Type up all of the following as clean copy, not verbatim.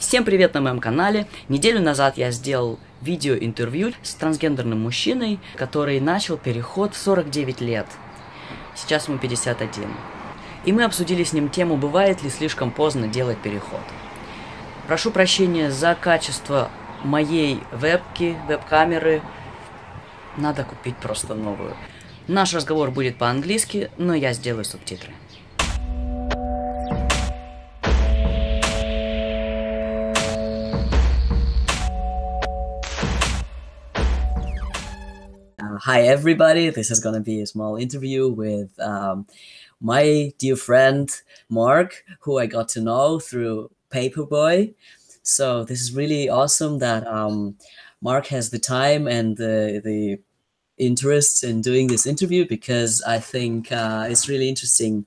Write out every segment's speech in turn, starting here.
Всем привет на моем канале. Неделю назад я сделал видео-интервью с трансгендерным мужчиной, который начал переход в 49 лет. Сейчас ему 51. И мы обсудили с ним тему, бывает ли слишком поздно делать переход. Прошу прощения за качество моей веб-камеры. Надо купить просто новую. Наш разговор будет по-английски, но я сделаю субтитры. Hi everybody, this is gonna be a small interview with my dear friend Mark, who I got to know through Peyperboi. So this is really awesome that Mark has the time and the interest in doing this interview, because I think it's really interesting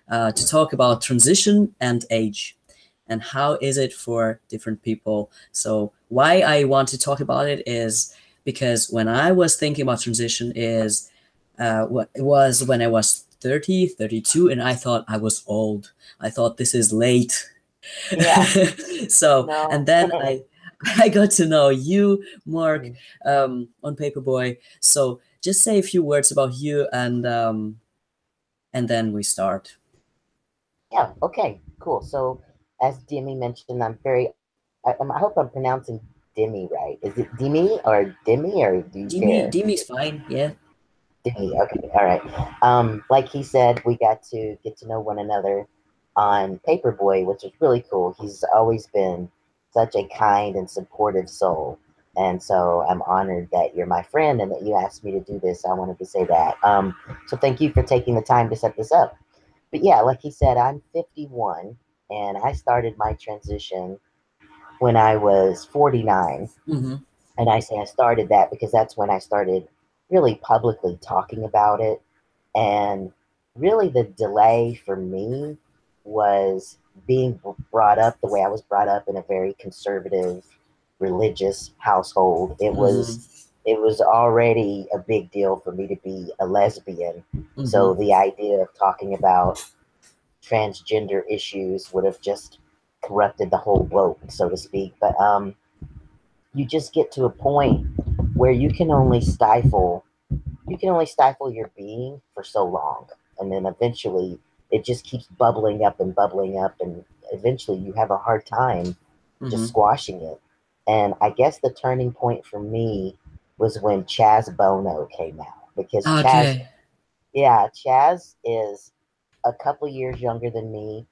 to talk about transition and age and how is it for different people. So why I want to talk about it is because when I was thinking about transition is what it was when I was 30, 32, and I thought I was old. I thought this is late. Yeah. So, No. and then I got to know you, Mark, on Peyperboy. So just say a few words about you and then we start. Yeah. Okay. Cool. So, as Demi mentioned, I hope I'm pronouncing Demi right. Is it Demi or Demi, or do you care? Demi's fine. Yeah. Demi. Okay. All right. Like he said, we got to get to know one another on Paperboy, which is really cool. He's always been such a kind and supportive soul. And so I'm honored that you're my friend and that you asked me to do this. I wanted to say that. So thank you for taking the time to set this up. But yeah, like he said, I'm 51 and I started my transition when I was 49. Mm-hmm. And I say I started that because that's when I started really publicly talking about it. And really the delay for me was being brought up the way I was brought up, in a very conservative, religious household. It was already a big deal for me to be a lesbian. Mm-hmm. So the idea of talking about transgender issues would have just corrupted the whole boat, so to speak. But you just get to a point where you can only stifle your being for so long, and then eventually it just keeps bubbling up, and eventually you have a hard time just squashing it. And I guess the turning point for me was when Chaz Bono came out, because Chaz is a couple years younger than me.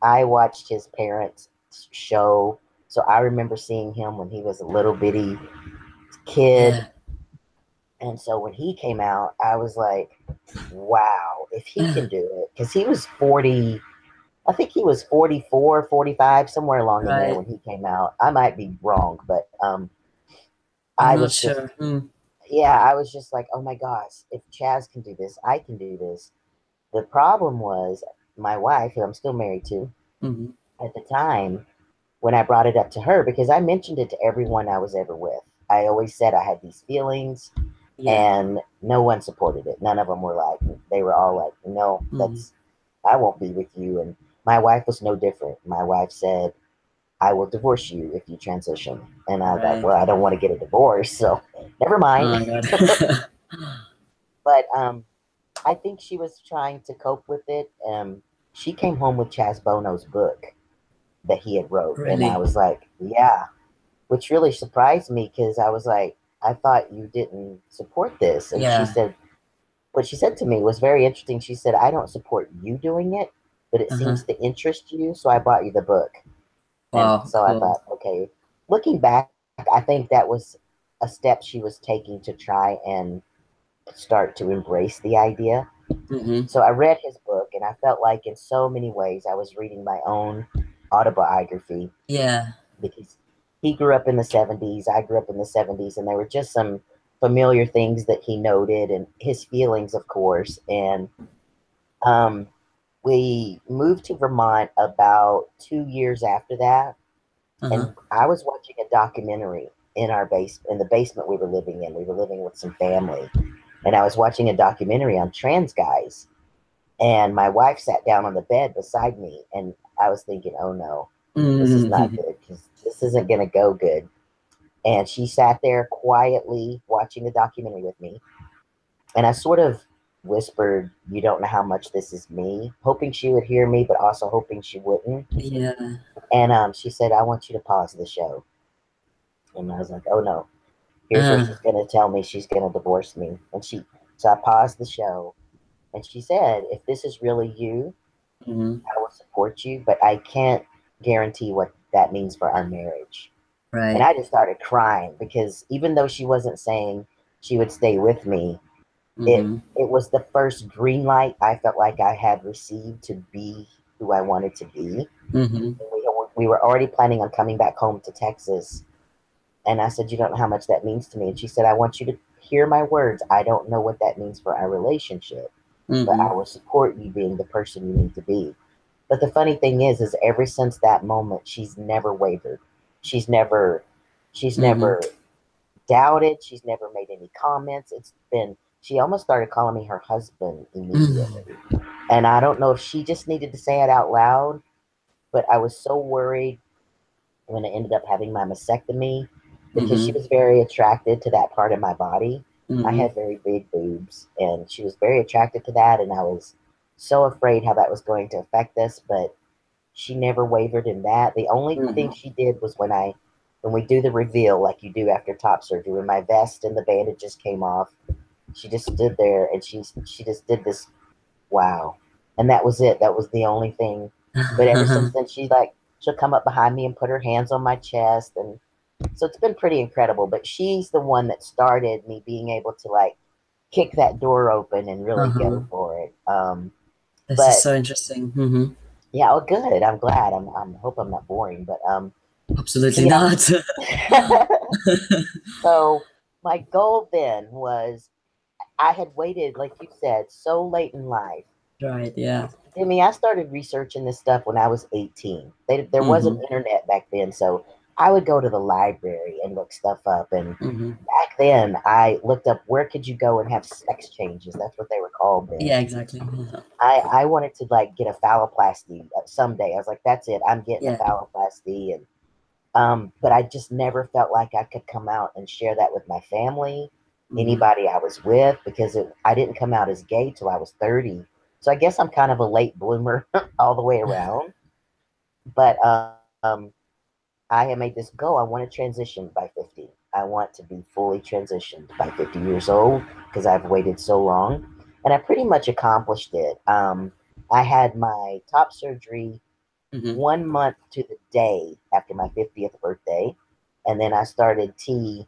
I watched his parents' show, so I remember seeing him when he was a little bitty kid. Yeah. And so when he came out, I was like, wow, if he can do it. Because he was 40, I think he was 44, 45, somewhere along in there when he came out. I might be wrong, but I was sure. I was just like, oh my gosh, if Chaz can do this, I can do this. The problem was my wife, who I'm still married to, at the time, when I brought it up to her, because I mentioned it to everyone I was ever with. I always said I had these feelings. Yeah. And no one supported it. None of them were like, they were all like, no, I won't be with you. And my wife was no different. My wife said, I will divorce you if you transition. And I was like, well, I don't want to get a divorce, so never mind. Oh, but I think she was trying to cope with it. She came home with Chaz Bono's book that he had wrote. Really? And I was like, yeah, which really surprised me, because I was like, I thought you didn't support this. And she said, what she said to me was very interesting. She said, I don't support you doing it, but it seems to interest you, so I bought you the book. Wow, and so cool. I thought, okay, looking back, I think that was a step she was taking to try and start to embrace the idea. So I read his book, and I felt like in so many ways I was reading my own autobiography. Yeah. Because he grew up in the 70s, I grew up in the 70s, and there were just some familiar things that he noted, and his feelings, of course. And we moved to Vermont about 2 years after that, and I was watching a documentary in the basement we were living in. We were living with some family, and I was watching a documentary on trans guys, and my wife sat down on the bed beside me, and I was thinking, oh no, This is not Mhm. good because this isn't going to go good. And she sat there quietly watching the documentary with me. And I sort of whispered, "You don't know how much this is me," hoping she would hear me, but also hoping she wouldn't. Yeah. And she said, "I want you to pause the show." And I was like, "Oh no, here's what Uh, she's going to tell me. She's going to divorce me." So I paused the show and she said, "If this is really you, mhm. I will support you, but I can't guarantee what that means for our marriage." And Right. I just started crying because even though she wasn't saying she would stay with me, it Mhm. it was the first green light I felt like I had received to be who I wanted to be. Mhm. And we were already planning on coming back home to Texas. And I said, "You don't know how much that means to me." And she said, "I want you to hear my words. I don't know what that means for our relationship, but I Mhm. will support you being the person you need to be." But the funny thing is ever since that moment, she's never wavered. She's never, she's Mhm. never doubted. She's never made any comments. She almost started calling me her husband immediately. Mhm. And I don't know if she just needed to say it out loud, but I was so worried when I ended up having my mastectomy because she Mhm. was very attracted to that part of my body. I Mhm. had very big boobs, and she was very attracted to that. And I was so afraid how that was going to affect us, but she never wavered in that. The only thing Mhm. she did was when we do the reveal, like you do after top surgery, when my vest and the bandages came off, she just stood there and she just did this wow, and that was it. That was the only thing. But ever since then, she'll come up behind me and put her hands on my chest, and so it's been pretty incredible. But she's the one that started me being able to like kick that door open and really go Uh-huh. for it. This is But so interesting. Mhm. yeah, oh, good. I'm glad. I'm hope I'm not boring, but so Absolutely yeah. not. So my goal then was I had waited, like you said, so late in life. Right. Yeah. Jimmy, I started researching this stuff when I was 18. There wasn't Mhm. internet back then, so I would go to the library and look stuff up. And Mhm. back then, I looked up where could you go and have sex changes. That's what they were called then. Yeah. Exactly. Uh-huh. I wanted to like get a phalloplasty someday. I was like, that's it. I'm getting a Yeah. phalloplasty, and but I just never felt like I could come out and share that with my family, Mhm. anybody I was with, because I didn't come out as gay till I was 30. So I guess I'm kind of a late bloomer all the way around. But I have made this goal. I want to transition by 50. I want to be fully transitioned by 50 years old because I've waited so long. And I pretty much accomplished it. I had my top surgery Mhm. 1 month to the day after my 50th birthday. And then I started T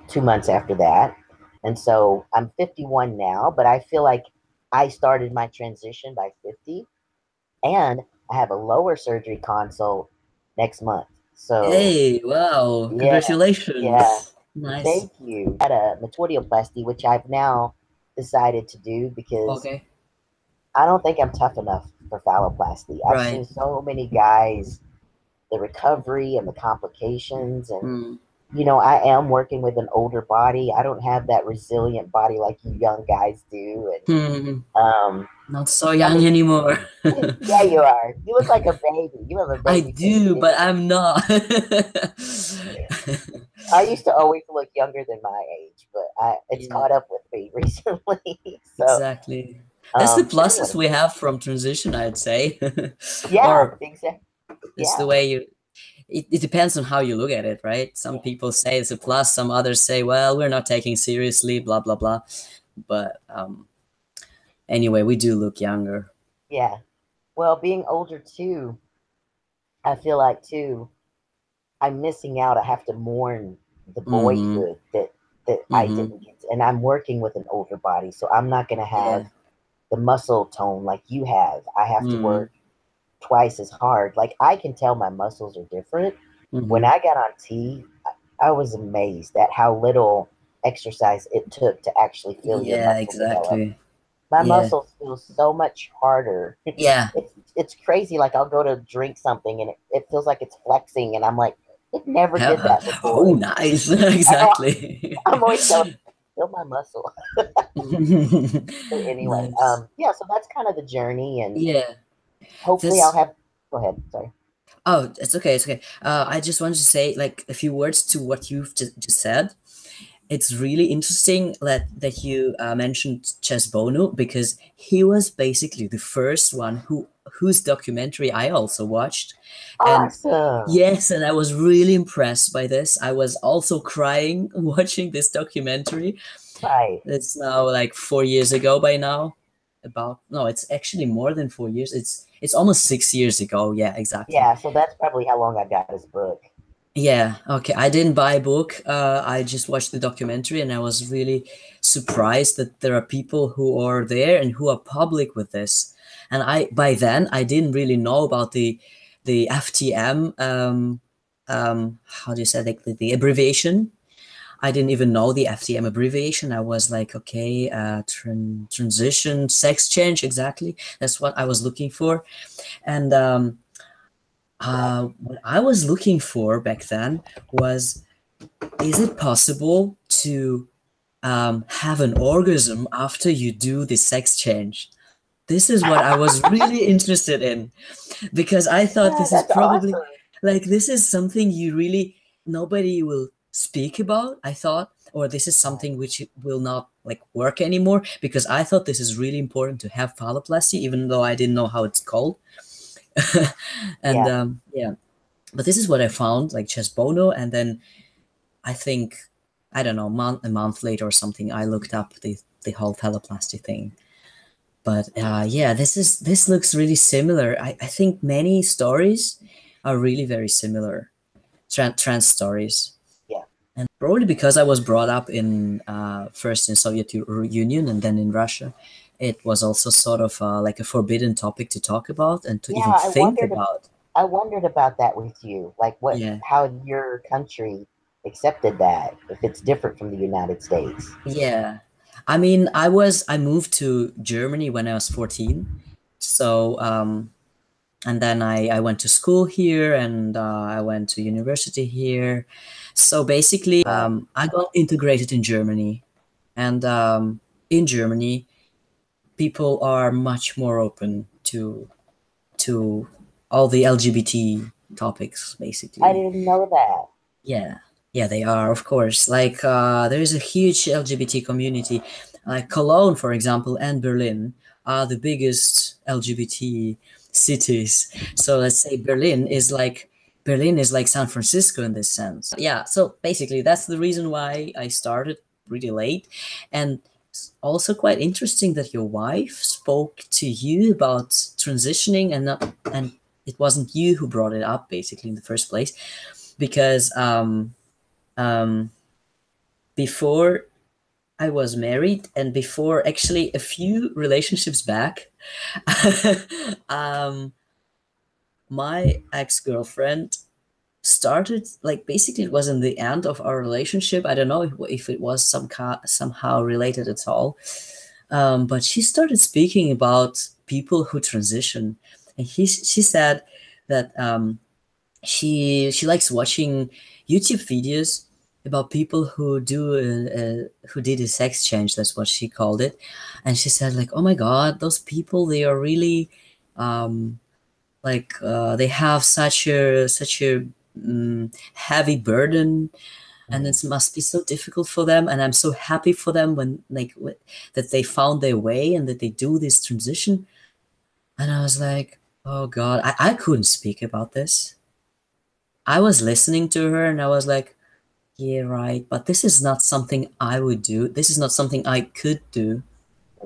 2 months after that. And so I'm 51 now, but I feel like I started my transition by 50. And I have a lower surgery consult next month. So, Hey. Wow. yeah, yeah. Congratulations. Nice. Thank you. I had a metorioplasty, which I've now decided to do because Okay. I don't think I'm tough enough for phalloplasty. I've Right. seen so many guys, the recovery and the complications, and Mm. I am working with an older body. I don't have that resilient body like you young guys do, and Hmm. um, Not so I young mean, anymore. yeah, you are. You look like a baby. You have a I baby face, do, but Jimmy. I'm not. I used to always look younger than my age, but it's Yeah, caught up with me recently. So, exactly. That's the but pluses anyway, we have from transition, I'd say. yeah, Or exactly. it's Yeah, the way it depends on how you look at it, right? Some yeah, people say it's a plus, some others say, well, we're not taking seriously, blah, blah, blah. But anyway, we do look younger. yeah. Well, being older too, I feel like too, I'm missing out. I have to mourn the Mm-hmm. boyhood that I Mm-hmm. didn't get to, and I'm working with an older body, so I'm not going to have Yeah. the muscle tone like you have. I have to Mm-hmm. work twice as hard. Like I can tell my muscles are different. When Mm-hmm. I got on T, I was amazed at how little exercise it took to actually feel your Yeah, muscle develop. exactly. My Yeah. muscles feel so much harder. Yeah. It's crazy. Like I'll go to drink something and it feels like it's flexing, and I'm like, it never did that Oh, before. nice. Exactly. I'm always telling, feel my muscle. But anyway, Nice. yeah. So that's kind of the journey, and Yeah. hopefully I'll This have. Go ahead. Sorry. Oh, it's okay. It's okay. I just wanted to say like a few words to what you've just said. It's really interesting that you mentioned Chess Bono, because he was basically the first one whose documentary I also watched. And Awesome. yes, and I was really impressed by this. I was also crying watching this documentary. Right. It's now like 4 years ago by now. About no, it's actually more than 4 years. It's almost 6 years ago. Yeah, exactly. Yeah, so that's probably how long I got his book. Yeah, okay. I didn't buy a book. I just watched the documentary, and I was really surprised that there are people who are there and who are public with this. And by then I didn't really know about the FTM, how do you say, like the abbreviation. I didn't even know the FTM abbreviation. I was like, okay, transition, sex change, exactly. That's what I was looking for. And Right. what I was looking for back then was, is it possible to have an orgasm after you do the sex change? This is what I was really interested in, because I thought Yeah, this is that's probably awesome. like, this is something you really, nobody will speak about, I thought, or this is Right. something which will not like work anymore, because I thought this is really important to have phalloplasty, even though I didn't know how it's called. And Yeah. yeah, but this is what I found, like Chess Bono, and then I think, I don't know, a month later or something, I looked up the whole phalloplasty thing. But yeah, this looks really similar. I think many stories are really very similar, trans stories, Yeah. and probably because I was brought up in first in Soviet Union and then in Russia, it was also sort of like a forbidden topic to talk about and to Yeah, even think about. I wondered about that with you. Like what Yeah, how your country accepted that if it's different from the United States. yeah. I mean, I moved to Germany when I was 14, so and then I went to school here, and I went to university here. So basically, Right. I got integrated in Germany, and in Germany, people are much more open to all the LGBT topics, I basically. didn't know that. Yeah, yeah, they are, of course. Like, there is a huge LGBT community. Like Cologne, for example, and Berlin are the biggest LGBT cities. So let's say Berlin is like San Francisco in this sense. Yeah, so basically that's the reason why I started really late. And it's also quite interesting that your wife spoke to you about transitioning, and it wasn't you who brought it up basically in the first place, because um, before I was married, and before actually a few relationships back, um, my ex-girlfriend started, like, basically it was in the end of our relationship. I don't know if it was somehow related at all, but she started speaking about people who transition, and she said that she likes watching YouTube videos about people who did a sex change. That's what she called it, and she said like, "Oh my God, those people, they are really um, like they have such a heavy burden, and Mm. it must be so difficult for them. And I'm so happy for them when that they found their way and that they do this transition." And I was like, "Oh God, I couldn't speak about this." I was listening to her and I was like, yeah, right, but this is not something I would do. This is not something I could do.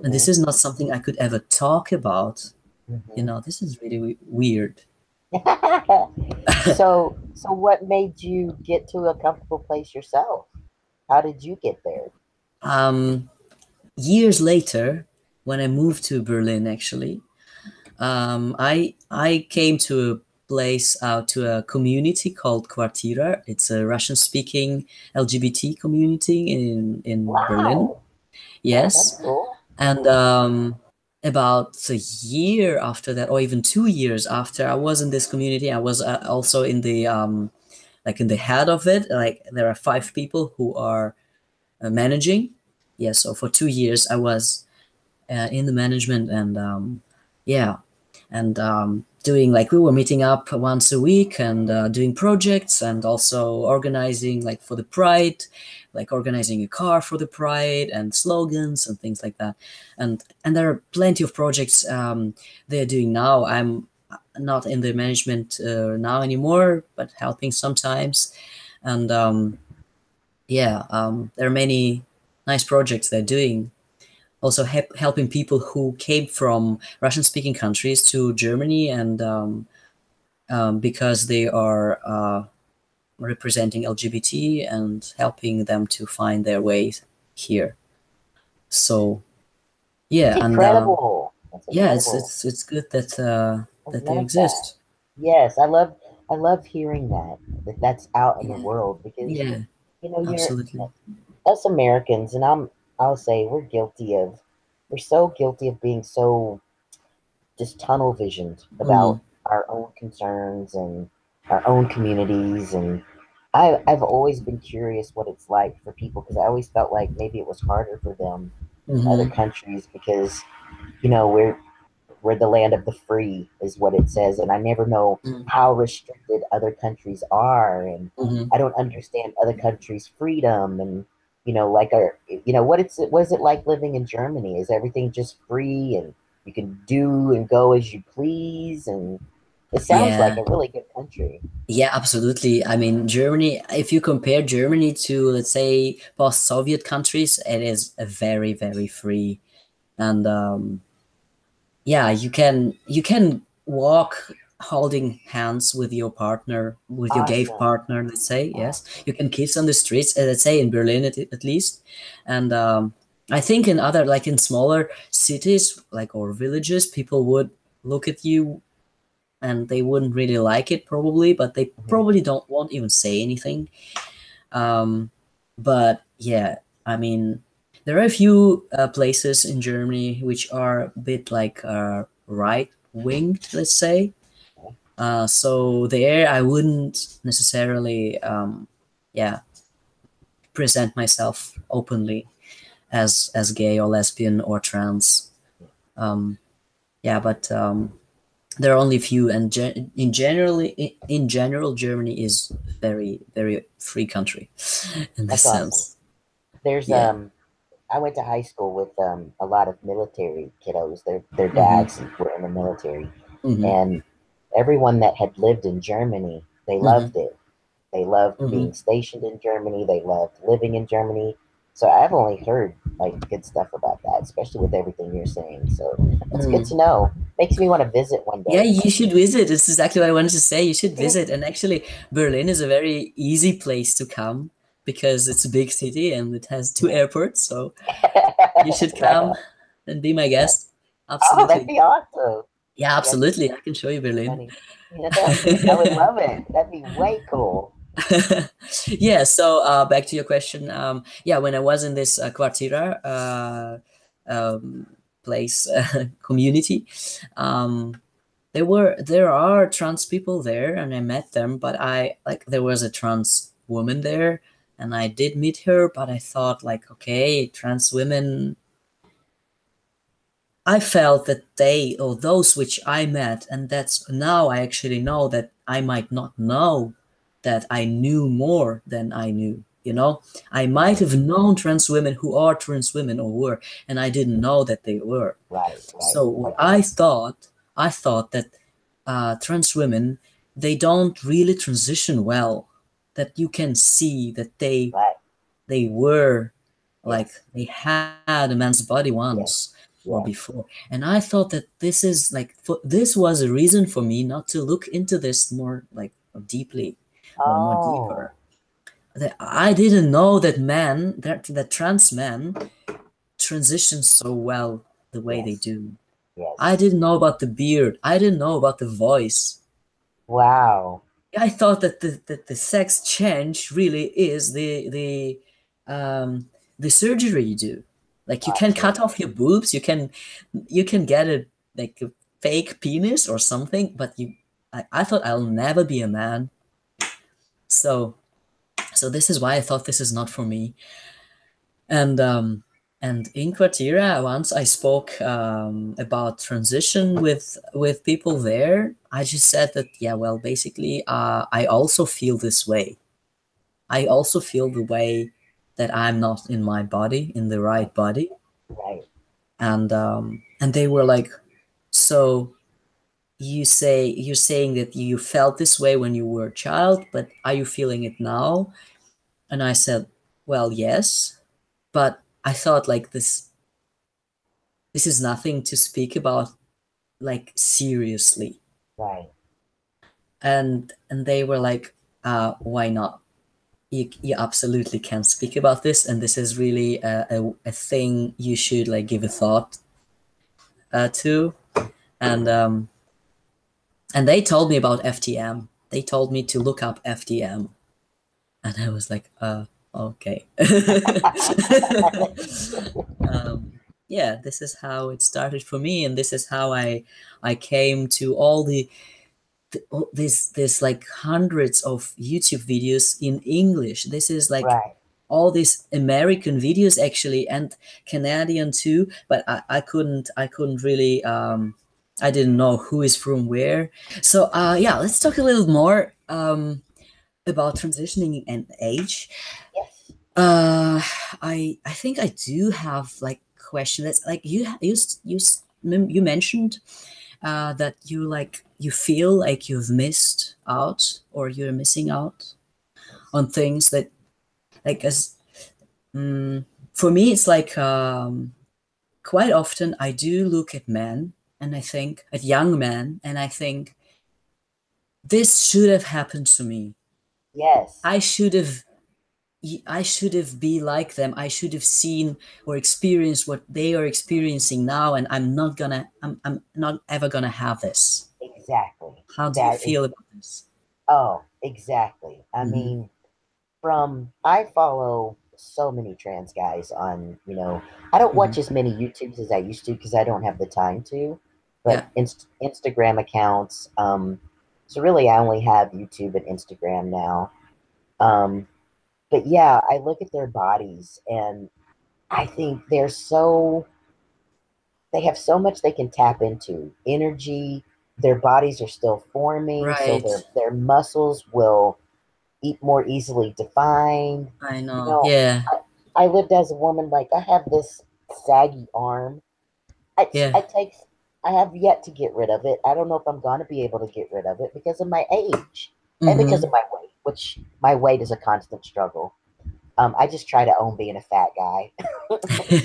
And this Hmm. is not something I could ever talk about. Hmm. This is really weird. So what made you get to a comfortable place yourself? How did you get there? um, Years later, when I moved to Berlin, actually, I came to a place, to a community called Quartira. It's a Russian-speaking LGBT community in Berlin. Wow. Oh, that's Yes. cool. And about a year after that, or even 2 years after I was in this community, I was also in the like in the head of it. Like, there are 5 people who are managing. Yeah, so for 2 years I was in the management, and yeah. and doing, like, we were meeting up once a week and doing projects, and also organizing, like, for the Pride, like organizing a car for the Pride and slogans and things like that. And there are plenty of projects they're doing now. I'm not in the management now anymore, but helping sometimes. And there are many nice projects they're doing. Also helping people who came from Russian-speaking countries to Germany, and because they are representing LGBT, and helping them to find their way here. So yeah, That's and incredible. That's yeah, incredible. it's good that I that they love that. exist. Yes, I love hearing that's out in the Yeah, world, because yeah, you're absolutely. us Americans, and I'll say we're so guilty of being so just tunnel visioned Mm, about our own concerns and our own communities. And I've always been curious what it's like for people, because I always felt like maybe it was harder for them in other mm-hmm, countries, because we're the land of the free is what it says, and I never know mm, how restricted other countries are, and mm-hmm. I don't understand other countries' freedom, and like what is it like living in Germany? Is everything just free and you can do and go as you please? And it sounds like Yeah, a really good country. yeah, absolutely. I mean, Germany, if you compare Germany to, let's say, post-Soviet countries, it is a very, very free. And yeah, you can walk holding hands with your partner, with your gay Awesome. partner, let's say. Yes, Awesome. you can kiss on the streets, let's say in Berlin at least. And I think in other, like in smaller cities, like, or villages, people would look at you and they wouldn't really like it probably, but they Mhm. probably won't even say anything. But yeah, I mean, there are a few places in Germany which are a bit like right winged, let's say. So there, I wouldn't necessarily, yeah, present myself openly as gay or lesbian or trans. Um, yeah, but there are only few, and in general, Germany is very, very free country in this That's awesome. sense. There's Yeah. I went to high school with a lot of military kiddos. Their Hmm. dads were in the military, Hmm. and everyone that had lived in Germany, they Hmm. loved it. They loved Hmm. being stationed in Germany. They loved living in Germany. So I've only heard like good stuff about that, especially with everything you're saying. So that's good Mm. to know. Makes me want to visit one Yeah, day. you should visit. This is exactly what I wanted to say. You should visit. And actually, Berlin is a very easy place to come because it's a big city and it has two airports. So you should Right come on. and be my Yeah. guest. Oh, that'd Absolutely. be awesome. Yeah, Yeah, that'd absolutely. I can show you be Berlin. funny. I would love it. That'd be way cool. Yeah, so back to your question. Yeah, when I was in this Quartira um, place community, um, there are trans people there, and I met them. But I, like, there was a trans woman there, and I did meet her. But I thought, like, okay, trans women. I felt that they, or those which I met, and that's now I actually know that I might not know that I knew more than I knew. I might Right, have known trans women who are trans women or were, and I didn't know that they were. right, right. So what I thought that trans women, they don't really transition well. That you can see that Right. they were, like, Yes. they had a man's body Yes. once or Yeah. before. And I thought that this is like, this was a reason for me not to look into this more, like, deeply, or more Oh, deeper. That I didn't know that that trans men transition so well the way they yes. do. I Yes. didn't know about the beard. I didn't know about the voice. Wow. I thought that the sex change really is the surgery you do. Like, you can Gotcha. cut off your boobs, you can get like a fake penis or something, but I thought I'll never be a man. So this is why I thought this is not for me. And And in Quartira, once I spoke about transition with people there. I just said that, yeah, well, basically, I also feel this way. I also feel the way that I'm not in my body, in the right body. Right. And they were like, so you're saying that you felt this way when you were a child, but are you feeling it now? And I said, well, yes, but I thought like this is nothing to speak about like seriously. Right. And they were like, why not? You absolutely can speak about this, and this is really a thing you should like give a thought to. And they told me about FTM. They told me to look up FTM, and I was like, okay. Yeah, this is how it started for me, and this is how I came to all this like hundreds of YouTube videos in English. This is like Right. all these American videos actually, and Canadian too, but I couldn't really I didn't know who is from where. So yeah, let's talk a little more about transitioning and age. Yes. I think I do have like question that's like you mentioned that you feel like you've missed out, or you're missing out on things that like for me it's like quite often I do look at men, and I think at young men, and I think this should have happened to me. Yes. I should have be like them. I should have seen or experienced what they are experiencing now, and I'm not ever gonna have this. Exactly. How do you feel about this? Oh, exactly. I Mhm. mean, I follow so many trans guys on, I don't watch Mhm. as many YouTubes as I used to because I don't have the time to, but Yeah. Instagram accounts. So really, I only have YouTube and Instagram now. Um, but yeah, I look at their bodies and I think they have so much they can tap into energy. Their bodies are still forming, so Right. their muscles will eat more easily defined. I You know. know, Yeah. I lived as a woman, like I have this saggy arm. Yeah. I take I have yet to get rid of it. I don't know if I'm gonna be able to get rid of it because of my age and because of Mm-hmm. my weight, which my weight is a constant struggle. I just try to own being a fat guy.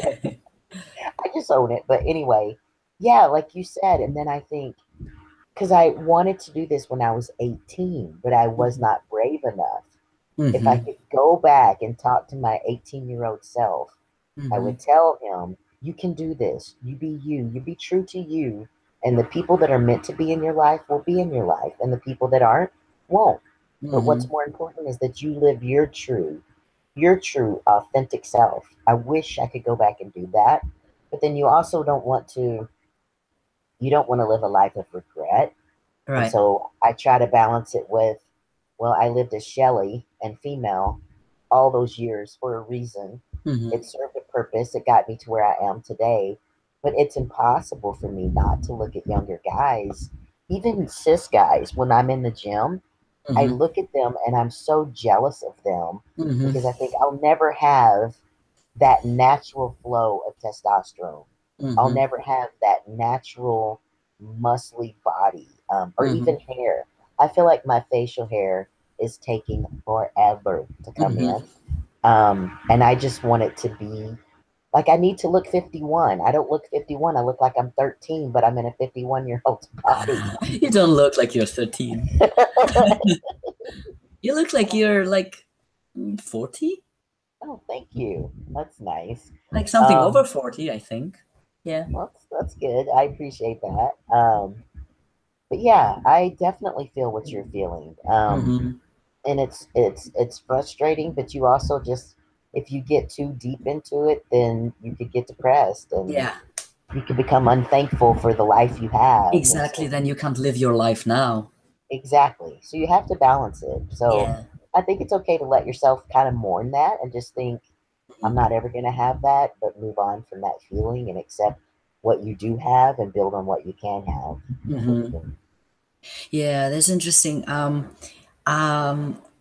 I just own it. But anyway, yeah, like you said, and then I think because I wanted to do this when I was 18, but I was Mm-hmm. not brave enough. If I Mm-hmm. could go back and talk to my 18-year-old self, I Mm-hmm. would tell him, you can do this. You be you. You be true to you. And the people that are meant to be in your life will be in your life. And the people that aren't won't. But Mm-hmm. what's more important is that you live your true, authentic self. I wish I could go back and do that. But then you don't want to live a life of regret. And Right. so I try to balance it with, well, I lived as Shelley and female all those years for a reason. Mm-hmm. It served a purpose. It got me to where I am today. But it's impossible for me not to look at younger guys, even cis guys. When I'm in the gym, I Mm-hmm. look at them and I'm so jealous of them Mm-hmm. because I think I'll never have that natural flow of testosterone. I'll Mm-hmm. never have that natural muscly body or Mm-hmm. even hair. I feel like my facial hair is taking forever to come Mm-hmm. in. And I just want it to be like I need to look 51. I don't look 51. I look like I'm 13, but I'm in a 51-year-old's body. You don't look like you're 13. You look like you're like 40, Oh, thank you. That's nice. like something over Um, 40, I think. Yeah. well, that's good. I appreciate that. But yeah, I definitely feel what you're feeling. Mm-hmm. And it's frustrating, but you also just if you get too deep into it, then you could get depressed and Yeah. you could become unthankful for the life you have. And Exactly. so Then you can't live your life now. exactly. So you have to balance it. So Yeah. I think it's okay to let yourself kind of mourn that and just think I'm not ever going to have that, but move on from that feeling and accept what you do have and build on what you can have. Yeah, that's interesting.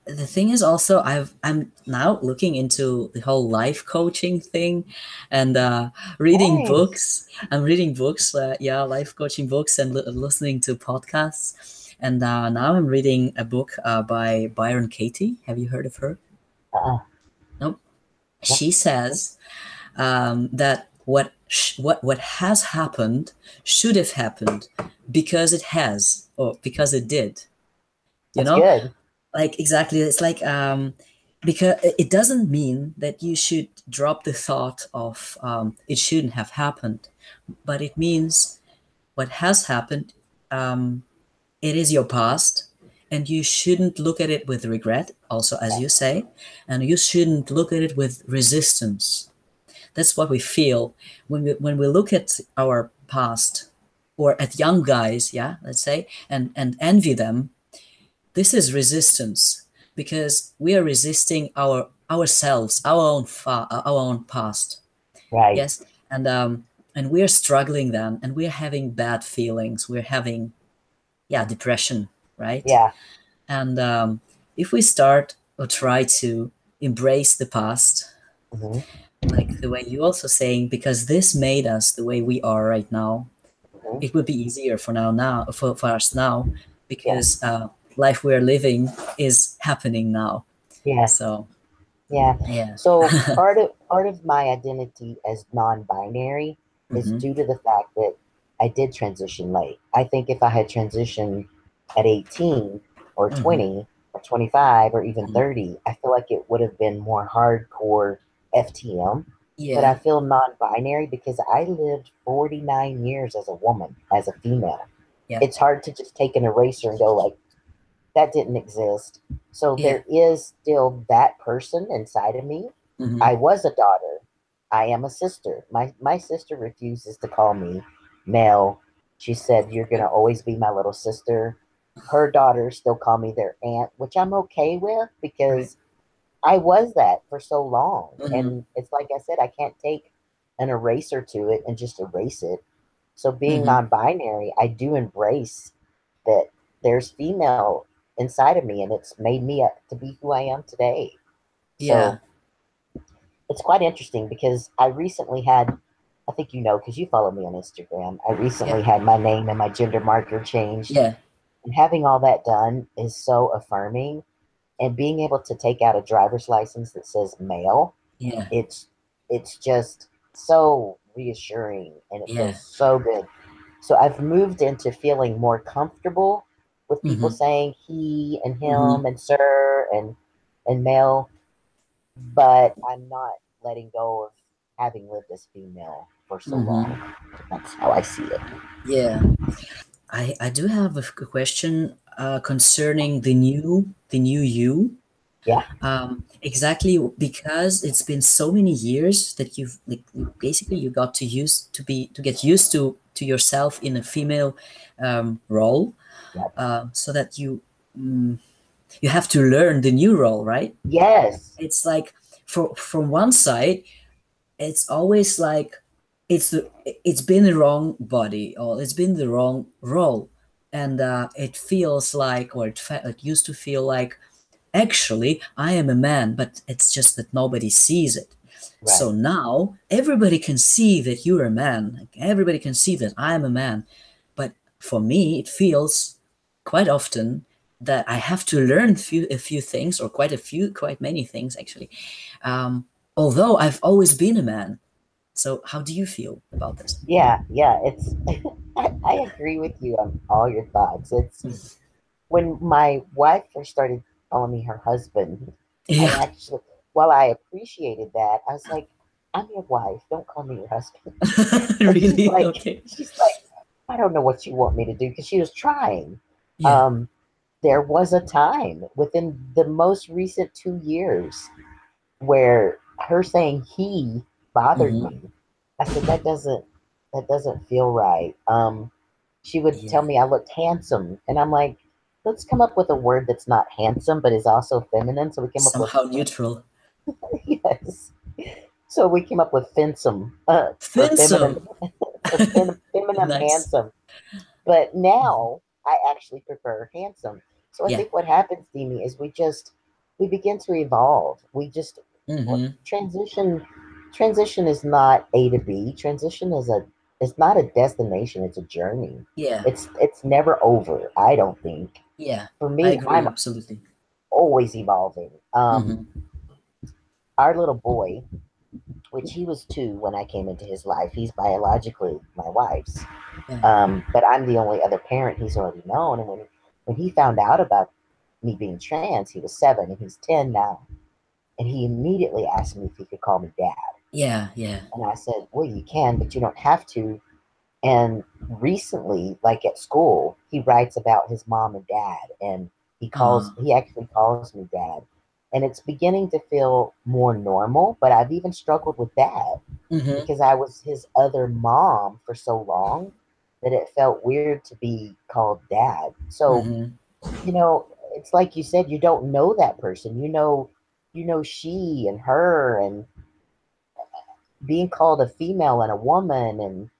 The thing is also I'm now looking into the whole life coaching thing and reading books. I'm reading books, life coaching books and listening to podcasts. And now I'm reading a book by Byron Katie. Have you heard of her? Nope. She says that what has happened should have happened because it has, or because it did. You know, good. Like exactly. It's like because it doesn't mean that you should drop the thought of it shouldn't have happened, but it means what has happened. It is your past, and you shouldn't look at it with regret. Also, as you say, and you shouldn't look at it with resistance. That's what we feel when we look at our past or at young guys, let's say, and envy them. This is resistance because we are resisting ourselves, our own past. Right. Yes, and we are struggling then, and we are having bad feelings. We're having, depression, right? Yeah. And if we start or try to embrace the past, like the way you also saying, because this made us the way we are right now, it would be easier for us now, because life we're living is happening now. So So part of my identity as non-binary is due to the fact that I did transition late. I think if I had transitioned at 18 or 20 or 25 or even 30, I feel like it would have been more hardcore FTM. But I feel non-binary because I lived 49 years as a woman, as a female. It's hard to just take an eraser and go like, that didn't exist. So there is still that person inside of me. I was a daughter. I am a sister. My sister refuses to call me male. She said, you're going to always be my little sister. Her daughters still call me their aunt, which I'm okay with because I was that for so long. And it's like I said, I can't take an eraser to it and just erase it. So being non-binary, I do embrace that there's female inside of me, and it's made me to be who I am today. So it's quite interesting because I recently had, I think you know, because you follow me on Instagram, I recently had my name and my gender marker changed. And having all that done is so affirming. And being able to take out a driver's license that says male, it's just so reassuring, and it feels so good. So I've moved into feeling more comfortable with people saying he and him and sir and male, but I'm not letting go of having lived as female for so long. That's how I see it. Yeah. I do have a question concerning the new you. Exactly, because it's been so many years that you've basically you got to get used to yourself in a female role, so that you have to learn the new role, right? Yes. It's like from one side, it's always like it's been the wrong body, or it's been the wrong role, and it feels like, or it used to feel like, actually I am a man, but it's just that nobody sees it. So now everybody can see that you're a man. Like, everybody can see that I am a man. But for me, it feels quite often that I have to learn a few things, or quite many things actually. Although I've always been a man. So how do you feel about this? It's I agree with you on all your thoughts. It's when my wife first started calling me her husband, I actually, while I appreciated that, I was like, I'm your wife, don't call me your husband. Really? She's like, Okay. I don't know what you want me to do, because she was trying. There was a time within the most recent 2 years where her saying he bothered me. I said, that doesn't feel right. She would tell me I looked handsome, and I'm like, let's come up with a word that's not handsome but is also feminine. So we came Somehow up with neutral. yes. So we came up with feminine, for feminine, Finsome. feminine Nice. handsome. But Mhm. now I actually prefer handsome. So I Yeah. think what happens, Demi, is we begin to evolve. We just Mm-hmm. transition. Transition is not A to B. Transition is it's not a destination. It's a journey. Yeah. It's never over. I don't think. Yeah. For I me, agree. I'm Absolutely. always evolving. Mm-hmm. Our little boy, which he was 2 when I came into his life. He's biologically my wife's. Yeah. But I'm the only other parent he's already known. And when he found out about me being trans, he was 7 and he's 10 now. And he immediately asked me if he could call me dad. Yeah. Yeah. And I said, well, you can, but you don't have to. And recently, like at school, he writes about his mom and dad, and Uh, he actually calls me dad. And it's beginning to feel more normal, but I've even struggled with that mm-hmm. because I was his other mom for so long that it felt weird to be called dad. So, Mm-hmm. you know, it's like you said, you don't know that person. You know she and her and being called a female and a woman and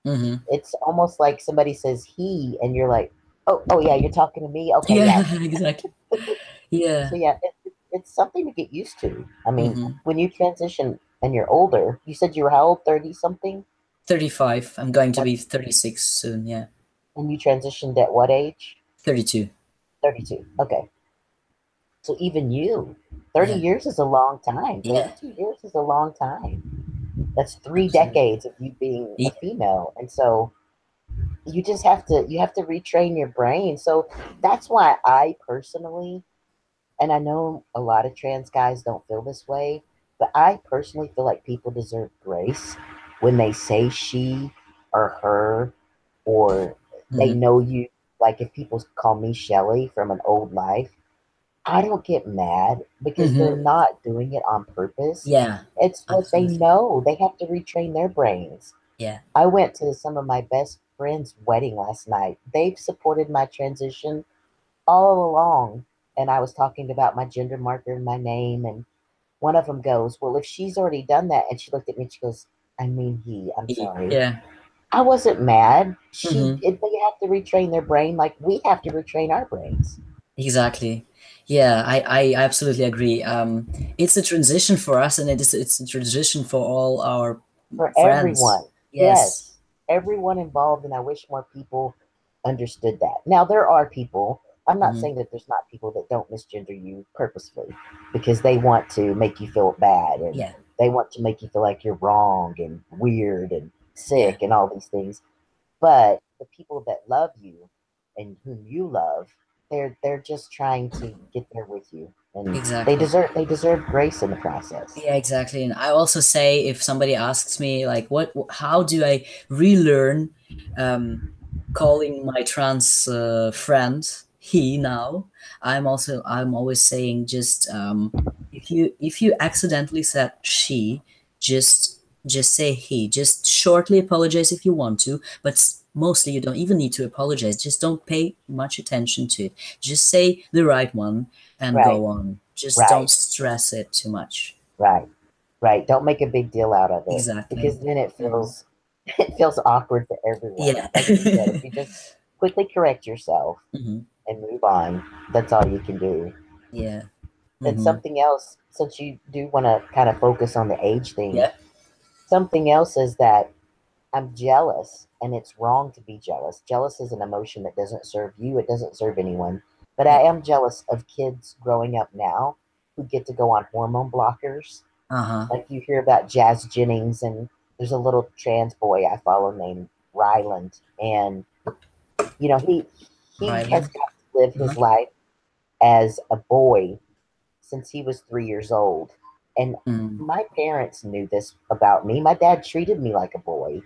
Mm-hmm. it's almost like somebody says he and you're like, oh yeah, you're talking to me. Okay, yeah. Yeah. Exactly. So Yeah. yeah, it's something to get used to. I mean, Mm-hmm. when you transition and you're older, you said you were how old? 30 something, 35. I'm going to be 36 soon. Yeah. and you transitioned at what age? 32. 32. Okay. So even you, 30 Yeah. years is a long time. Yeah. 32 years is a long time. That's 3 Absolutely. decades of you being a Yeah. female. And so you have to retrain your brain. So that's why I personally, and I know a lot of trans guys don't feel this way, but I personally feel like people deserve grace when they say she or her or they Mm-hmm. know you. Like if people call me Shelly from an old life, I don't get mad because they're Mm-hmm. not doing it on purpose. Yeah. It's what they Absolutely. know. They have to retrain their brains. Yeah. I went to some of my best friends' wedding last night. They've supported my transition all along. And I was talking about my gender marker and my name. And one of them goes, well, if she's already done that. And she looked at me and she goes, I mean, I'm sorry. Yeah. I wasn't mad. Mm-hmm. They have to retrain their brain like we have to retrain our brains. Exactly. Yeah, I absolutely agree. It's a transition for us, and it's a transition for all our For friends. everyone. Yes. Yes, everyone involved, and I wish more people understood that. Now, there are people, I'm not Hmm. saying that there's not people that don't misgender you purposefully because they want to make you feel bad and Yeah. they want to make you feel like you're wrong and weird and Yeah. sick and all these things. But the people that love you and whom you love, they're just trying to get there with you. And Exactly. they deserve grace in the process. Yeah, exactly. And I also say if somebody asks me like, how do I relearn um, calling my trans friend he now? I'm always saying just if you accidentally said she, just say he. Just shortly apologize if you want to, but mostly you don't even need to apologize. Just don't pay much attention to it. Just say the right one and Right, go on. Just don't right, stress it too much. right. Right. Don't make a big deal out of it because Exactly. then it Hmm. feels it feels awkward for everyone. Yeah. Like you said, if you just quickly correct yourself Hmm. and move on, that's all you can do. Yeah. And Hmm. something else, since you do want to kind of focus on the age thing, Yeah. something else is that I'm jealous and it's wrong to be jealous. Jealous is an emotion that doesn't serve you, it doesn't serve anyone. But I Yeah. am jealous of kids growing up now who get to go on hormone blockers. Uh-huh. Like you hear about Jazz Jennings, and there's a little trans boy I follow named Ryland, and you know he has Rylan. got to live Uh-huh. his life as a boy since he was 3 years old, and Mm. my parents knew this about me. My dad treated me like a boy.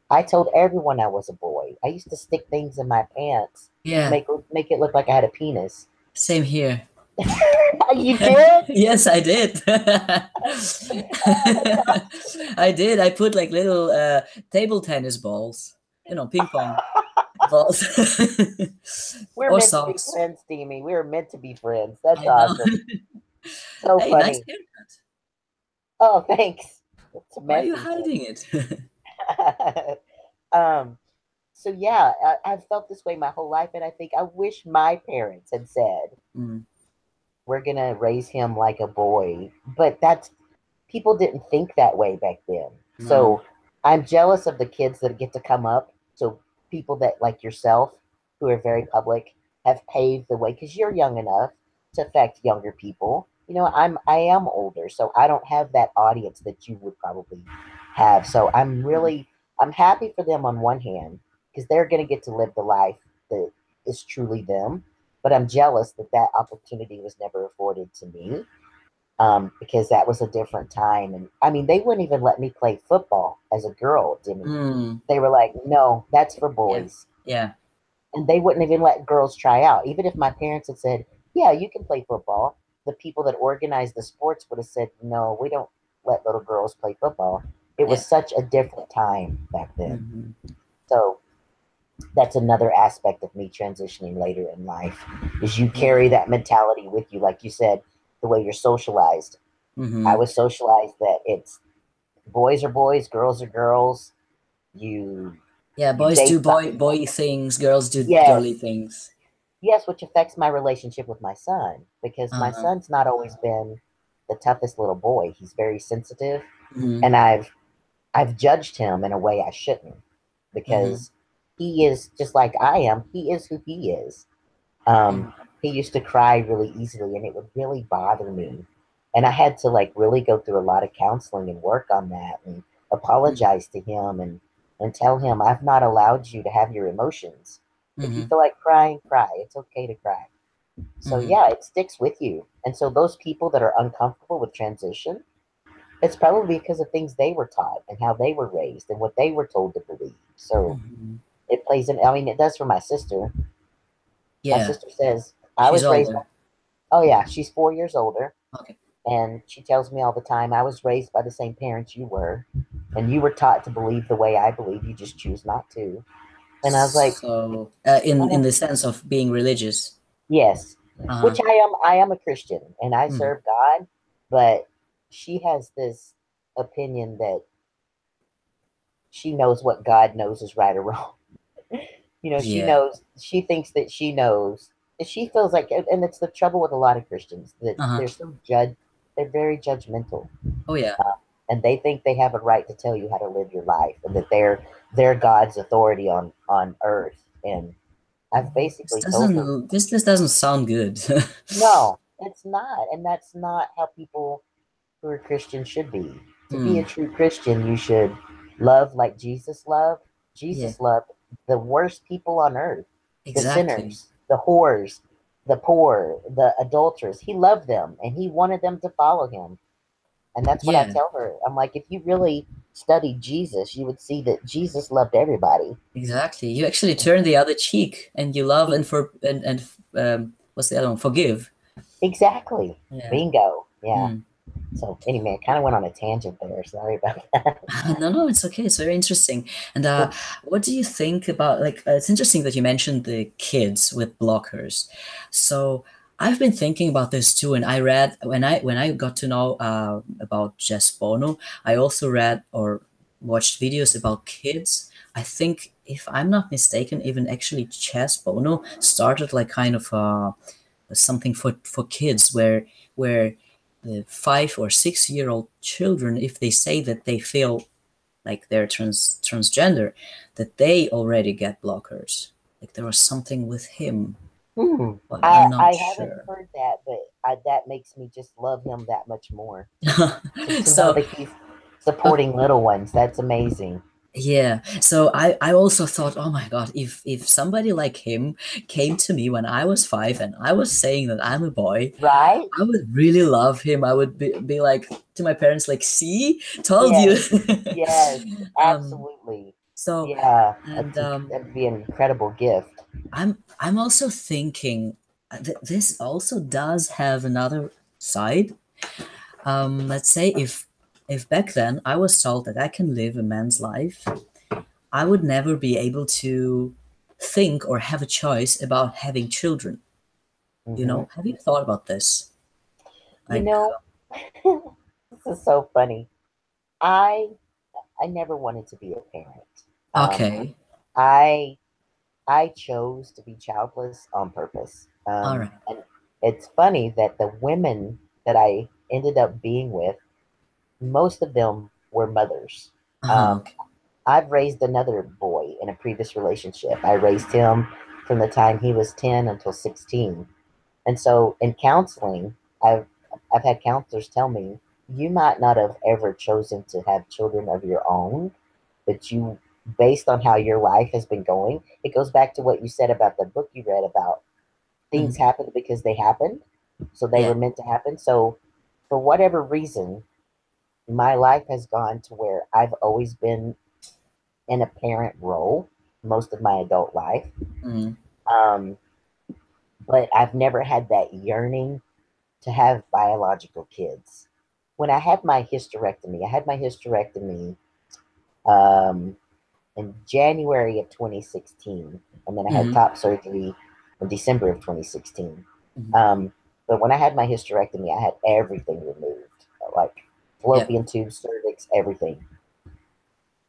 I told everyone I was a boy. I used to stick things in my pants to Yeah. make it look like I had a penis. Same here. You did? Yes, I did. Oh, that's I did. I put like little table tennis balls, ping pong balls We're or meant to be socks. friends, Steamy. We were meant to be friends. That's I know. awesome. So Hey, nice funny. haircut. Oh, thanks. It's a Why are you messy hiding it? thing. So yeah, I've felt this way my whole life, and I think I wish my parents had said, Mm, "We're gonna raise him like a boy," but that's people didn't think that way back then. no. So I'm jealous of the kids that get to come up. So people that like yourself, who are very public, have paved the way because you're young enough to affect younger people. You know, I am older, so I don't have that audience that you would probably have. So I'm happy for them on one hand because they're going to get to live the life that is truly them. But I'm jealous that that opportunity was never afforded to me, because that was a different time. And I mean, they wouldn't even let me play football as a girl, Demi. Mm, They were like, no, that's for yeah. boys. Yeah. And they wouldn't even let girls try out. Even if my parents had said, yeah, you can play football, the people that organized the sports would have said, no, we don't let little girls play football. It was Yeah. such a different time back then. Mm-hmm. So that's another aspect of me transitioning later in life is you Yeah. carry that mentality with you, like you said, the way you're socialized. I Mm-hmm. was socialized that it's boys are boys, girls are girls. You Yeah. you Boys do date. boy things. Girls do girly Yes, things. yes, which affects my relationship with my son because my Uh-huh. son's not always been the toughest little boy. He's very sensitive, Mm-hmm. and I've judged him in a way I shouldn't Mm-hmm. because he is just like I am. He is who he is. Um, he used to cry really easily, and it would really bother me. And I had to like really go through a lot of counseling and work on that, and apologize to him and tell him I've not allowed you to have your emotions. If you Mm-hmm. feel like crying, cry. It's okay to cry. So Mm-hmm. yeah, it sticks with you. And so those people that are uncomfortable with transition, it's probably because of things they were taught and how they were raised and what they were told to believe. So Mm-hmm. it plays in. I mean, it does for my sister. My Yeah. sister says I She's was raised. older. Oh yeah, she's 4 years older, Okay. and she tells me all the time, I was raised by the same parents you were, and you were taught to believe the way I believe. You just choose not to. And I was like, So, in oh, the sense of being religious. yes, Uh-huh. which I am. I am a Christian, and I Mm. serve God, but she has this opinion that she knows what God knows is right or wrong. You know, she Yeah. knows. She thinks that she knows. And she feels like, and it's the trouble with a lot of Christians that Uh-huh. they're so judge. They're very judgmental, Oh yeah. and they think they have a right to tell you how to live your life, and that they're God's authority on earth. And I've basically told her, This doesn't sound good. no, it's not, and that's not how people who are Christians should be. To be a Hmm. true Christian, you should love like Jesus loved. Yeah. Jesus loved the worst people on earth, the Exactly. sinners, the whores, the poor, the adulterers. He loved them, and he wanted them to follow him. And that's what I Yeah. tell her. I'm like, if you really studied Jesus, you would see that Jesus loved everybody. Exactly. You actually turn the other cheek and you love and for and what's the other one? Forgive. Exactly. Yeah. Bingo. Yeah. Hmm. So anyway, I kind of went on a tangent there. Sorry about that. No, no, it's okay. It's very interesting. And Well, what do you think about like it's interesting that you mentioned the kids with blockers. So I've been thinking about this too, and I read when I got to know about Jess Bono, I also read or watched videos about kids. I think if I'm not mistaken, even actually Jess Bono started like kind of something for kids where the 5 or 6 year old children, if they say that they feel like they're transgender, that they already get blockers. Like there was something with him, hmm. but I I'm not I haven't sure. heard that, but that makes me just love him that much more. To know So that he's supporting little ones, that's amazing. yeah, so I also thought, oh my God, if somebody like him came to me when I was 5 and I was saying that I'm a boy, Right? I would really love him. I would be like to my parents, like, see, told you. Yes. Yes. um, Absolutely. so Yeah. and That'd be an incredible gift. I'm also thinking this also does have another side. Let's say if back then I was told that I can live a man's life, I would never be able to think or have a choice about having children. You Hmm. know, have you thought about this? You Like, know, this is so funny. I I never wanted to be a parent. Um, Okay. I I chose to be childless on purpose. All right. And it's funny that the women that I ended up being with, most of them were mothers. Uh-huh. Um, Okay. I've raised another boy in a previous relationship. I raised him from the time he was 10 until 16. And so in counseling, I've had counselors tell me you might not have ever chosen to have children of your own, but you, based on how your life has been going, it goes back to what you said about the book you read about things Mhm. happened because they happened. So they Yeah. were meant to happen. So for whatever reason, my life has gone to where I've always been in a parent role most of my adult life. Mhm. Um, but I've never had that yearning to have biological kids. When I had my hysterectomy um, in January of 2016, and then I had Mhm. top surgery in December of 2016. Mhm. Um, but when I had my hysterectomy, I had everything removed, like Yeah. fallopian tubes, cervix, everything.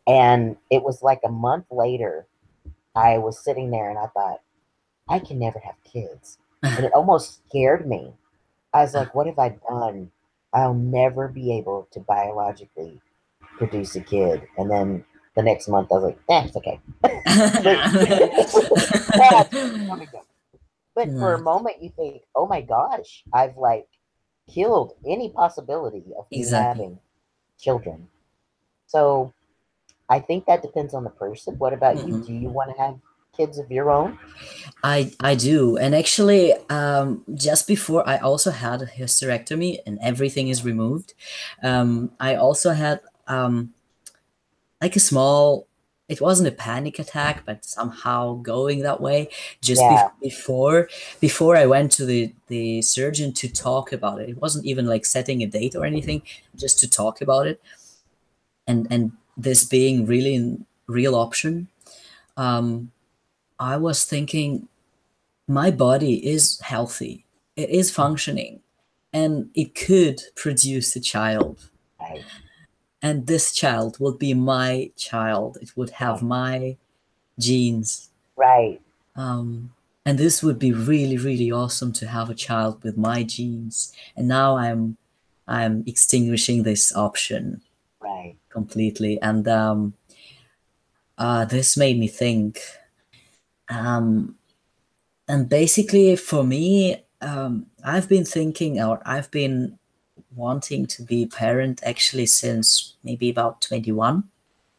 And it was like a month later, I was sitting there and I thought, I can never have kids. And it almost scared me. I was like, what have I done? I'll never be able to biologically produce a kid. And then the next month, I was like, it's okay. But for a Nice. moment, you think, oh my gosh, I've like killed any possibility of me Exactly. having children. So I think that depends on the person. What about you? Mhm. Do you want to have kids of your own? I do, and actually, just before I also had a hysterectomy, and everything is removed. I also had like a small. It wasn't a panic attack, but somehow going that way. Just Yeah, before I went to the surgeon to talk about it. It wasn't even like setting a date or anything, just to talk about it, and this being really a real option. Um, I was thinking my body is healthy, it is functioning, and it could produce a child. right, And this child would be my child. It would have right, my genes. right, Um, and this would be really, really awesome to have a child with my genes. And now I'm extinguishing this option right. completely. And this made me think. Um, and basically, for me, I've been thinking, or I've been wanting to be a parent actually since maybe about 21.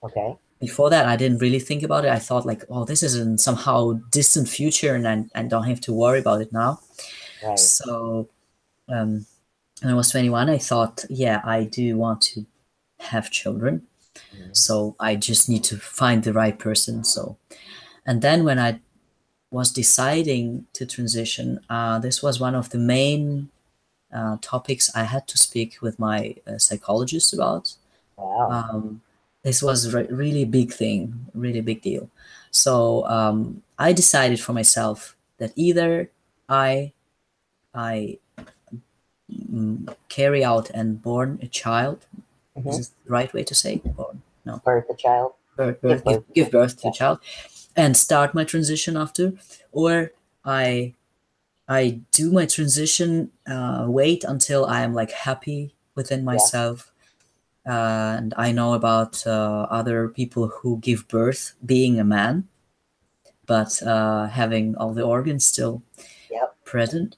Okay, Before that, I didn't really think about it. I thought like, oh, this is in somehow distant future, and I don't have to worry about it now. right. So when I was 21, I thought, yeah, I do want to have children. Mhm. So I just need to find the right person. So, and then when I was deciding to transition, this was one of the main topics I had to speak with my psychologist about. Wow. Um, this was really big thing, really big deal. So I decided for myself that either I I carry out and born a child. Is Hmm. this the right way to say born? No, Birth a child. Give give birth. give birth to a Yeah. child, and start my transition after, or I I do my transition, wait until I am like happy within Yeah. myself, and I know about other people who give birth being a man, but having all the organs still Yep. present.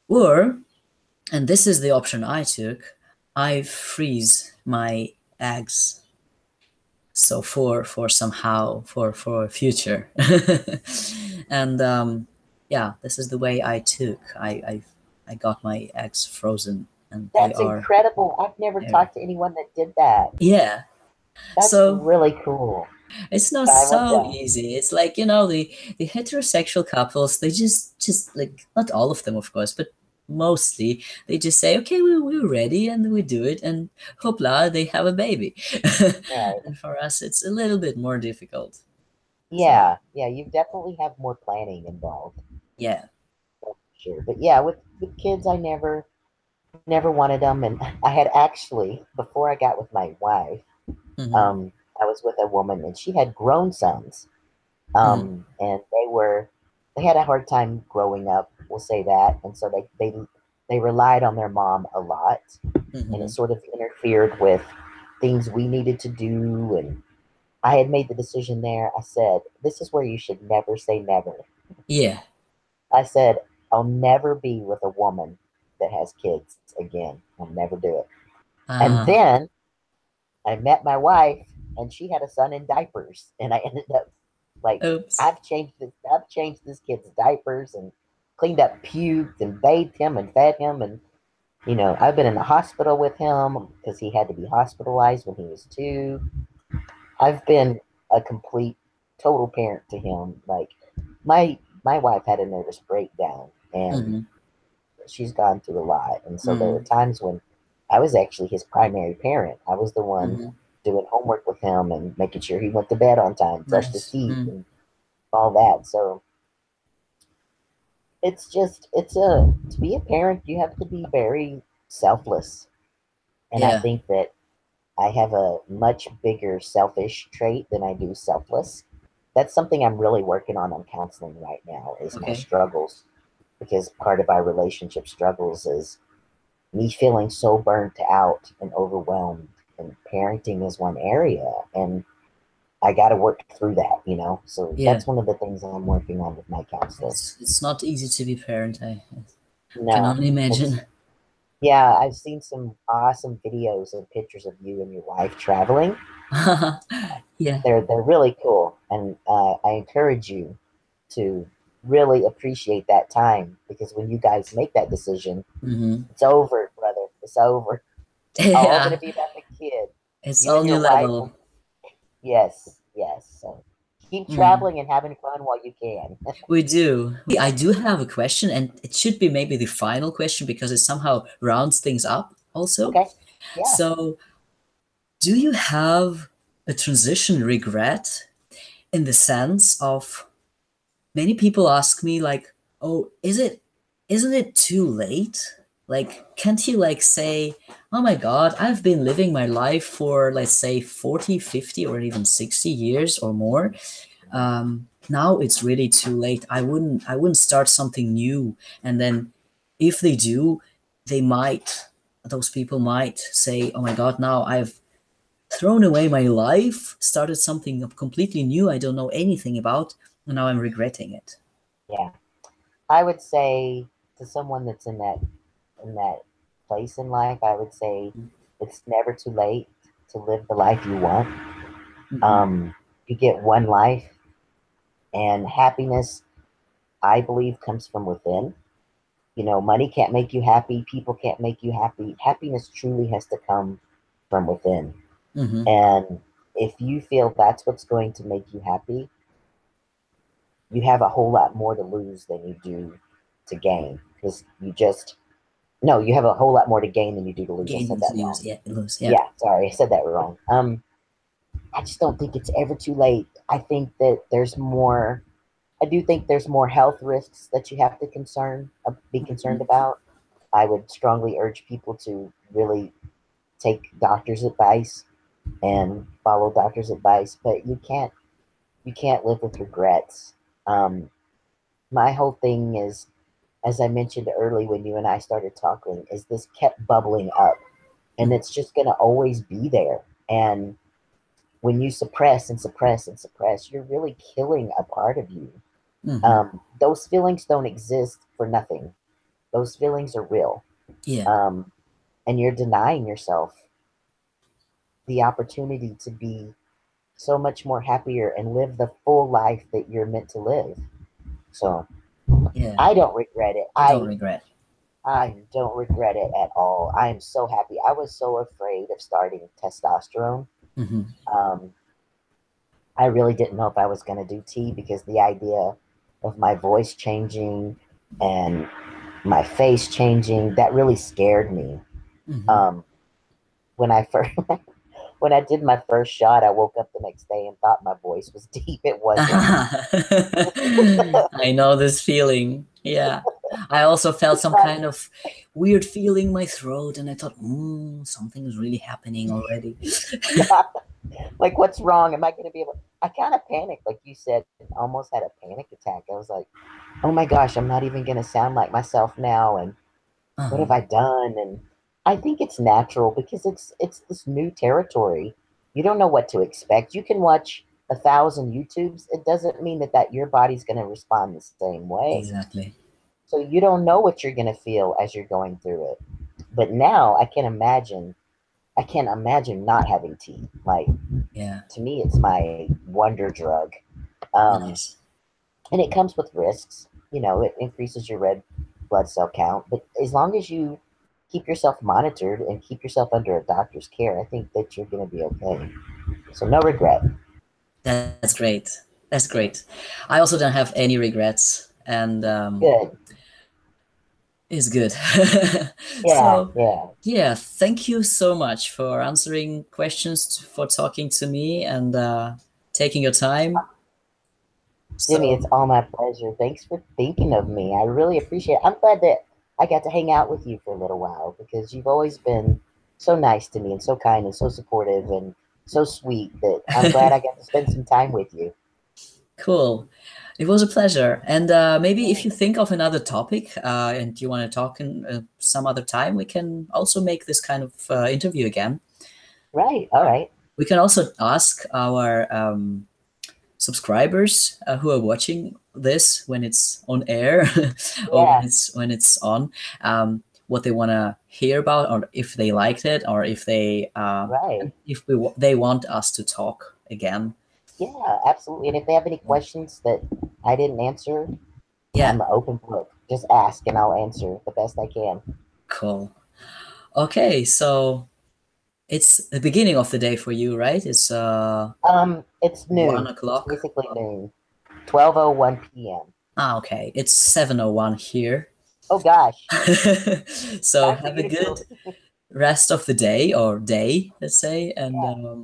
Or, and this is the option I took, I freeze my eggs. So for somehow for future, and yeah, this is the way I took. I got my eggs frozen, and they That's are incredible. I've never there. talked to anyone that did that. Yeah. That's So really cool. it's not I want so that. easy. It's like, the heterosexual couples, they just like, not all of them, of course, but mostly they just say, okay, we're ready, and we do it, and hoopla, they have a baby. Right. And for us, it's a little bit more difficult. So Yeah. Yeah. You definitely have more planning involved. yeah. Sure. But yeah, with kids, I never. never wanted them. And I had actually, before I got with my wife, Mm-hmm. I was with a woman and she had grown sons. Mm-hmm. And they had a hard time growing up, we'll say that. And so they relied on their mom a lot, and it Mm-hmm. sort of interfered with things we needed to do. And I had made the decision there. I said, this is where you should never say never. Yeah. I said, I'll never be with a woman that has kids again. I'll never do it. And Uh, then I met my wife, and she had a son in diapers, and I ended up like, oops. I've changed this kid's diapers and cleaned up puked and bathed him and fed him. And I've been in the hospital with him because he had to be hospitalized when he was 2. I've been a complete total parent to him. Like, my wife had a nervous breakdown, and Mm-hmm. she's gone through a lot. And so there were Mm-hmm. times when I was actually his primary parent. I was the one Mm-hmm. doing homework with him and making sure he went to bed on time, brushed his Nice. teeth, Mm. and all that. So it's a to be a parent, you have to be very selfless. And I Yeah. think that I have a much bigger selfish trait than I do selfless. That's something I'm really working on counseling right now, is my Okay. struggles, because part of our relationship struggles is me feeling so burnt out and overwhelmed, and parenting is one area, and I got to work through that. So Yeah. that's one of the things I'm working on with my counselor. It's not easy to be parent. I can No, only it's imagine. yeah, I've seen some awesome videos and pictures of you and your wife traveling. Yeah. They're really cool, and I encourage you to really appreciate that time, because when you guys make that decision, Mm-hmm. it's over, brother. It's over. It's all going to Yeah. be about the kid. It's You all and new your wife level. will. Yes, yes. So keep Mm. traveling and having fun while you can. We do. I do have a question, and it should be maybe the final question because it somehow rounds things up also. Okay. Yeah. So, do you have a transition regret in the sense of many people ask me like, "Oh, isn't it too late? Like, can't you like say, oh my God, I've been living my life for let's say 40, 50, or even 60 years or more. Now it's really too late. I wouldn't start something new." And then if they do, those people might say, oh my God, now I've thrown away my life, started something completely new I don't know anything about, and now I'm regretting it. Yeah. I would say, to someone that's in that place in life, I would say it's never too late to live the life you want. Mm-hmm. Um, you get one life, and happiness, I believe, comes from within. Money can't make you happy. People can't make you happy. Happiness truly has to come from within. Mm-hmm. And if you feel that's what's going to make you happy, you have a whole lot more to lose than you do to gain. Because no, you have a whole lot more to gain than you do to lose. I Gain said is that news. wrong. Yeah, lose. Yeah. Yeah, sorry, I said that wrong. I just don't think it's ever too late. I think that I do think there's more health risks that you have to be concerned Mhm. about. I would strongly urge people to really take doctor's advice and follow doctor's advice, but you can't live with regrets. Um, my whole thing is, as I mentioned early when you and I started talking, is this kept bubbling up, and Mhm. it's just going to always be there. And when you suppress and suppress and suppress, you're really killing a part of you. Mhm. Those feelings don't exist for nothing. Those feelings are real. Yeah. Um, and you're denying yourself the opportunity to be so much more happier and live the full life that you're meant to live. So Yeah. I don't regret it. You don't I regret. I don't regret it at all. I am so happy. I was so afraid of starting testosterone. Hmm. Um, I really didn't know if I was going to do tea, because the idea of my voice changing and my face changing, that really scared me. Hmm. Um, when I first when I did my first shot, I woke up the next day and thought my voice was deep. It wasn't. I know this feeling. Yeah. I also felt some Right. kind of weird feeling in my throat, and I thought, something is really happening already. Like, what's wrong? Am I going to be able? I kind of panicked, like you said, almost had a panic attack. I was like, oh my gosh, I'm not even going to sound like myself now. And what have Uh-huh. I done? And I think it's natural because it's this new territory. You don't know what to expect. You can watch 1,000 YouTubes. It doesn't mean that your body's going to respond the same way. Exactly. So you don't know what you're going to feel as you're going through it. But now I can't imagine not having tea. Like, Yeah. to me, it's my wonder drug. Um, Nice. and it comes with risks. You know, it increases your red blood cell count. But as long as you keep yourself monitored and keep yourself under a doctor's care, I think that you're going to be okay. So no regret. That's great. That's great. I also don't have any regrets, and Good. it's good. Yeah, So, yeah. yeah, thank you so much for answering questions, for talking to me, and taking your time. Jimmy, it's So, all my pleasure. Thanks for thinking of me. I really appreciate it. I'm glad that I got to hang out with you for a little while because you've always been so nice to me and so kind and so supportive and so sweet that I'm glad I got to spend some time with you. cool. It was a pleasure. And maybe if you think of another topic and you want to talk in some other time, we can also make this kind of interview again. Right. All right. We can also ask our subscribers who are watching this when it's on air or Yeah. when it's on, what they want to hear about, or if they liked it, or if they Right. if they want us to talk again. Yeah, absolutely. And if they have any questions that I didn't answer, Yeah, I'm an open book. Just ask and I'll answer the best I can. cool. Okay, so it's the beginning of the day for you, right? It's It's one noon. It's o'clock. basically noon. 12:01 p.m. Okay, it's 7:01 here. Oh gosh. So Time for have you a to good go. rest of the day, or day, let's say, and Yeah.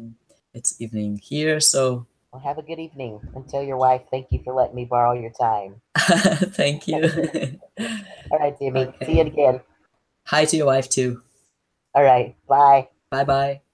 it's evening here, so Well, have a good evening. And tell your wife thank you for letting me borrow your time. thank you. All right, Timmy. See you Okay, again. hi to your wife too. All right. Bye. Bye bye.